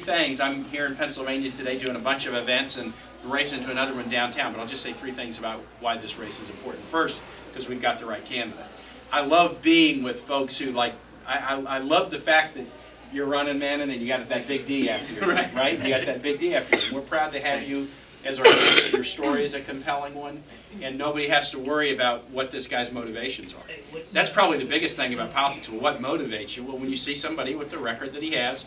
Things. I'm here in Pennsylvania today doing a bunch of events and racing to another one downtown, but I'll just say three things about why this race is important. First, because we've got the right candidate. I love being with folks who I love the fact that you're running, Manan, and you got that big D after you, right? You got that big D after you. We're proud to have you as our candidate. Your story is a compelling one, and nobody has to worry about what this guy's motivations are. That's probably the biggest thing about politics. Well, what motivates you? Well, when you see somebody with the record that he has,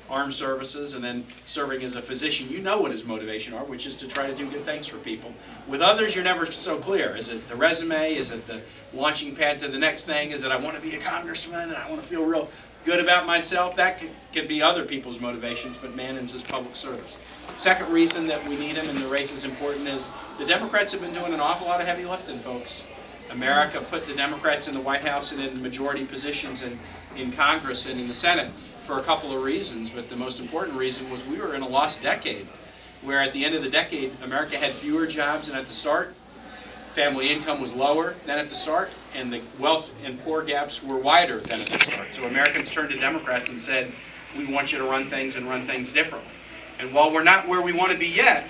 armed services, and then serving as a physician, you know what his motivation are, which is to try to do good things for people. With others, you're never so clear. Is it the resume? Is it the launching pad to the next thing? Is it I want to be a congressman and I want to feel real good about myself? That could be other people's motivations, but Manan's is public service. Second reason that we need him and the race is important is the Democrats have been doing an awful lot of heavy lifting, folks. America put the Democrats in the White House and in majority positions in Congress and in the Senate for a couple of reasons, but the most important reason was we were in a lost decade, where at the end of the decade, America had fewer jobs than at the start, family income was lower than at the start, and the wealth and poor gaps were wider than at the start. So Americans turned to Democrats and said, we want you to run things and run things differently. And while we're not where we want to be yet,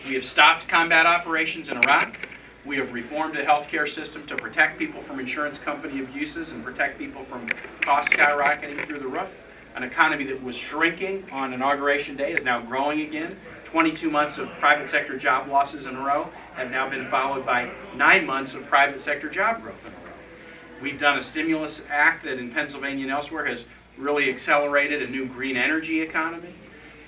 we have stopped combat operations in Iraq. We have reformed the healthcare system to protect people from insurance company abuses and protect people from costs skyrocketing through the roof. An economy that was shrinking on Inauguration Day is now growing again. 22 months of private sector job losses in a row have now been followed by 9 months of private sector job growth in a row. We've done a stimulus act that in Pennsylvania and elsewhere has really accelerated a new green energy economy.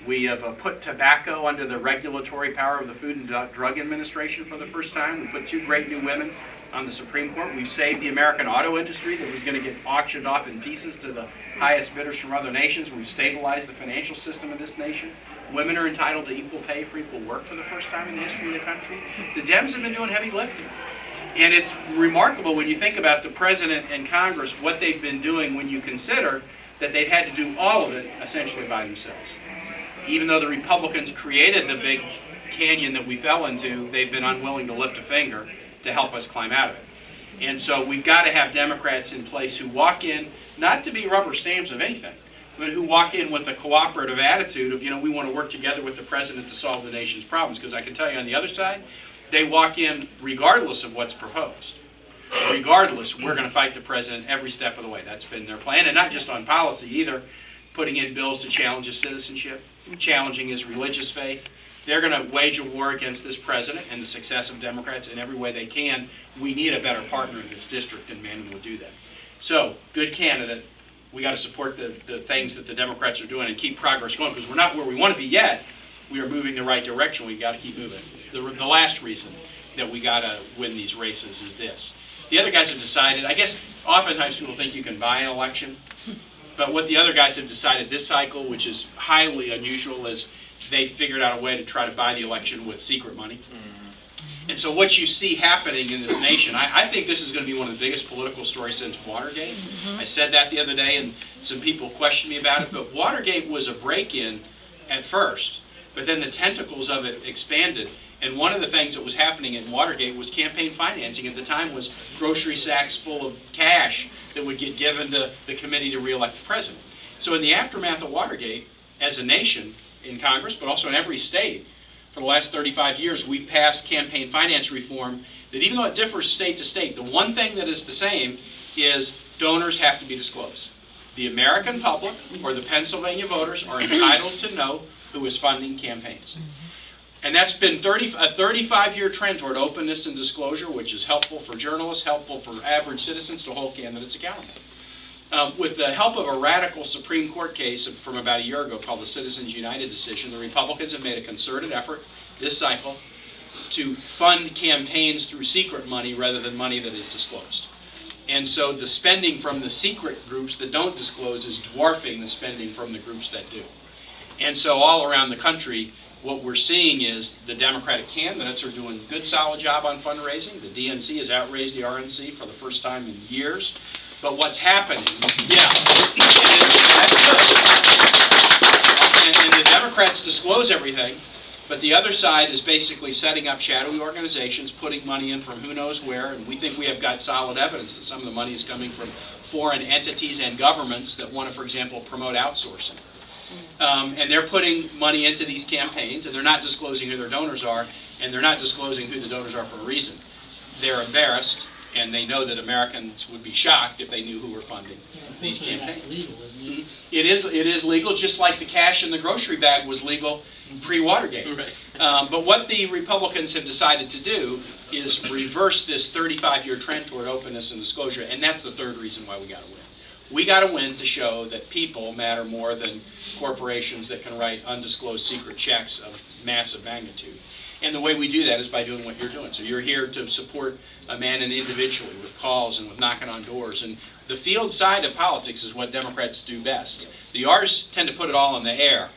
We have put tobacco under the regulatory power of the Food and Drug Administration for the first time. We put two great new women on the Supreme Court. We've saved the American auto industry that was going to get auctioned off in pieces to the highest bidders from other nations. We've stabilized the financial system of this nation. Women are entitled to equal pay for equal work for the first time in the history of the country. The Dems have been doing heavy lifting. And it's remarkable when you think about the President and Congress, what they've been doing when you consider that they've had to do all of it essentially by themselves. Even though the Republicans created the big canyon that we fell into, they've been unwilling to lift a finger to help us climb out of it. And so we've got to have Democrats in place who walk in, not to be rubber stamps of anything, but who walk in with a cooperative attitude of, we want to work together with the President to solve the nation's problems. Because I can tell you on the other side, they walk in regardless of what's proposed. Regardless, we're going to fight the President every step of the way. That's been their plan, and not just on policy either. Putting in bills to challenge his citizenship, challenging his religious faith. They're going to wage a war against this president and the success of Democrats in every way they can. We need a better partner in this district, and Manan will do that. So, good candidate. We got to support the things that the Democrats are doing and keep progress going, because we're not where we want to be yet. We are moving the right direction. We got to keep moving. The last reason that we got to win these races is this. The other guys have decided, I guess oftentimes people think you can buy an election. But what the other guys have decided this cycle, which is highly unusual, is they figured out a way to try to buy the election with secret money. And so what you see happening in this nation, I think this is going to be one of the biggest political stories since Watergate. I said that the other day, and some people questioned me about it, but Watergate was a break-in at first, but then the tentacles of it expanded. And one of the things that was happening in Watergate was campaign financing. At the time was grocery sacks full of cash that would get given to the committee to re-elect the president. So in the aftermath of Watergate, as a nation in Congress, but also in every state, for the last 35 years, we've passed campaign finance reform that even though it differs state to state, the one thing that is the same is donors have to be disclosed. The American public or the Pennsylvania voters are entitled to know who is funding campaigns. And that's been a 35-year trend toward openness and disclosure, which is helpful for journalists, helpful for average citizens to hold candidates accountable. With the help of a radical Supreme Court case from about a year ago called the Citizens United decision, the Republicans have made a concerted effort this cycle to fund campaigns through secret money rather than money that is disclosed. And so the spending from the secret groups that don't disclose is dwarfing the spending from the groups that do. And so all around the country, what we're seeing is the Democratic candidates are doing a good, solid job on fundraising. The DNC has outraised the RNC for the first time in years. But what's happening, and the Democrats disclose everything, but the other side is basically setting up shadowy organizations, putting money in from who knows where, and we think we have got solid evidence that some of the money is coming from foreign entities and governments that want to, for example, promote outsourcing. And they're putting money into these campaigns, and they're not disclosing who their donors are, and they're not disclosing who the donors are for a reason. They're embarrassed, and they know that Americans would be shocked if they knew who were funding these campaigns. That's legal, isn't it? It is legal, just like the cash in the grocery bag was legal pre-Watergate. Right. But what the Republicans have decided to do is reverse this 35-year trend toward openness and disclosure, and that's the third reason why we got to win. We got to win to show that people matter more than corporations that can write undisclosed secret checks of massive magnitude. And the way we do that is by doing what you're doing. So you're here to support Manan individually with calls and with knocking on doors. And the field side of politics is what Democrats do best. The R's tend to put it all in the air,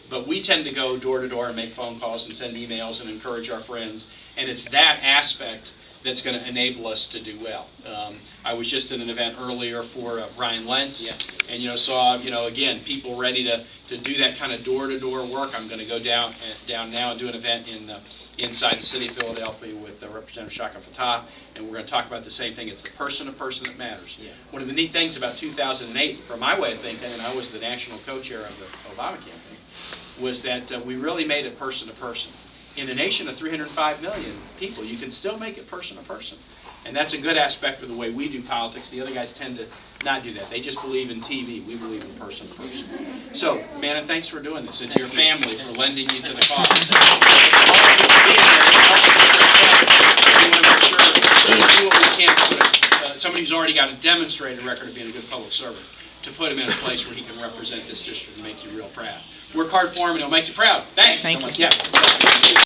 but we tend to go door to door and make phone calls and send emails and encourage our friends. And it's that aspect that's going to enable us to do well. I was just in an event earlier for Brian Lentz, and saw again people ready to do that kind of door-to-door work. I'm going to go down now and do an event inside the city of Philadelphia with Representative Shaka Fatah, and we're going to talk about the same thing. It's the person-to-person that matters. Yeah. One of the neat things about 2008, from my way of thinking, and I was the national co-chair of the Obama campaign, was that we really made it person-to-person. In a nation of 305 million people, you can still make it person-to-person. And that's a good aspect of the way we do politics. The other guys tend to not do that. They just believe in TV. We believe in person-to-person. So, Manan, thanks for doing this, and to your family for lending you to the cause. We want to make sure we do what we can to put somebody who's already got a demonstrated record of being a good public servant, to put him in a place where he can represent this district and make you real proud. Work hard for him, and it'll make you proud. Thanks. Thank so you. much. Yeah.